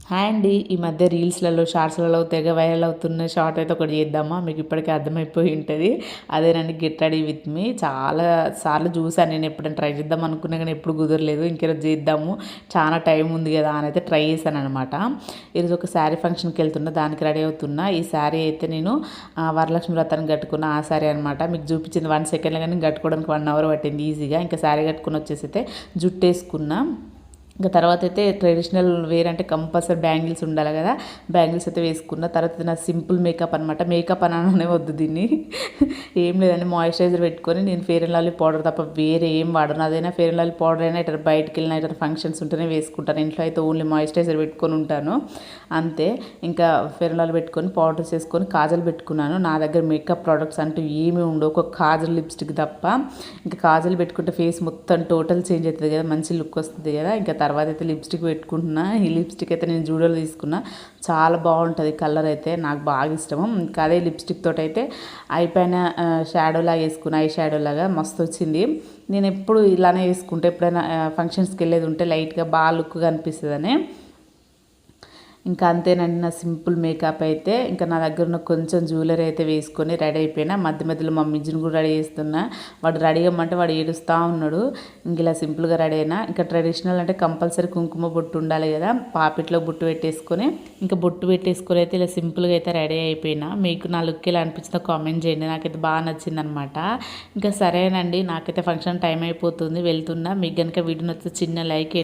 Hi అండి. ఈ మధ్య రీల్స్‌లలో, షార్ట్స్‌లలో తెగ వైరల్ అవుతున్న షార్ట్ అయితే ఒకటి చేద్దామా? మీకు ఇప్పటికే అర్థమైపోయి ఉంటది. అదేనండి గెట్ రెడీ విత్ మీ. చాలా సార్లు చూసాను నేను ఎప్పుడైనా ట్రై చేద్దాం అనుకున్నా గానీ ఎప్పుడు కుదరలేదు. ఇంకీరోజు చేద్దాము. చాలా టైం ఉంది కదా! అని అయితే ట్రై చేశాననమాట. ఈరోజు ఒక శారీ ఫంక్షన్‌కెళ్తున్నా. దానికి రెడీ అవుతున్నా. ఈ శారీ అయితే నేను వరలక్ష్మి వ్రతానికి కట్టుకున్న ఆ శారీ అనమాట. మీకు చూపించింది 1 సెకండ్‌లో గానీ కట్టుకోవడానికి 1 అవర్ పట్టింది ఈజీగా. ఇంకా శారీ కట్టుకొని వచ్చేసైతే జుట్టేసుకున్నా. ఇంకా తర్వాత అయితే ట్రెడిషనల్ వేర్ అంటే కంపల్సరీ బ్యాంగిల్స్ ఉండాలి కదా! బ్యాంగిల్స్ అయితే వేసుకున్న. తర్వాత నా సింపుల్ మేకప్ అనమాట. మేకప్ అననే వద్దు దీన్ని. ఏం లేదండి మాయిశ్చరైజర్ పెట్టుకొని నేను ఫెయిర్ అండ్ లవ్లీ పౌడర్ తప్ప వేరే ఏం వాడను. అదైనా ఫెయిర్ అండ్ లవ్లీ పౌడర్ అయినా ఎటైనా బయటికి వెళ్ళినా ఎటైనా ఫంక్షన్స్ ఉంటేనే వేసుకుంటాను. ఇంట్లో అయితే ఓన్లీ మాయిశ్చరైజర్ పెట్టుకొని ఉంటాను. అంతే. ఇంకా ఫెయిర్ అండ్ లవ్లీ పెట్టుకొని పౌడర్స్ వేసుకొని కాజల్ పెట్టుకున్నాను. నా దగ్గర మేకప్ ప్రోడక్ట్స్ అంటూ ఏమీ ఉండవు. ఒక కాజల్ లిప్స్టిక్ తప్ప. ఇంకా కాజల్ పెట్టుకుంటే ఫేస్ మొత్తం టోటల్ చేంజ్ అవుతుంది కదా! మంచి లుక్ వస్తుంది కదా! ఇంకా తర్వాత అయితే లిప్స్టిక్ పెట్టుకుంటున్నా. ఈ లిప్స్టిక్ అయితే నేను జూడియోలో తీసుకున్నా. చాలా బాగుంటుంది కలర్ అయితే. నాకు బాగా ఇష్టము. ఇంకా అదే లిప్స్టిక్ తోటి అయితే అయిపోయిన షాడో లాగా వేసుకున్నా. ఐ షాడో లాగా మస్తు వచ్చింది. నేను ఎప్పుడు ఇలానే వేసుకుంటే ఎప్పుడైనా ఫంక్షన్స్కి వెళ్ళేది ఉంటే లైట్గా బాగా లుక్గా అనిపిస్తుందని. ఇంకా అంతేనండి నా సింపుల్ మేకప్ అయితే. ఇంకా నా దగ్గర ఉన్న కొంచెం జ్యువెలరీ అయితే వేసుకొని రెడీ అయిపోయినా. మధ్య మధ్యలో మా మిజ్జిని కూడా రెడీ చేస్తున్నా. వాడు రెడీ అమ్మంటే వాడు ఏడుస్తూ ఉన్నాడు. ఇంక ఇలా సింపుల్గా రెడీ అయినా. ఇంకా ట్రెడిషనల్ అంటే కంపల్సరీ కుంకుమ బొట్టు ఉండాలి కదా! పాపిట్లో బొట్టు పెట్టేసుకొని ఇంకా బొట్టు పెట్టేసుకొని అయితే ఇలా సింపుల్గా అయితే రెడీ అయిపోయినా. మీకు నా లుక్ ఎలా అనిపించిందో కామెంట్ చేయండి. నాకైతే బాగా నచ్చిందనమాట. ఇంకా సరేనండి నాకైతే ఫంక్షన్ టైం అయిపోతుంది వెళ్తున్నా. మీకు కనుక వీడియో నచ్చితే చిన్న లైక్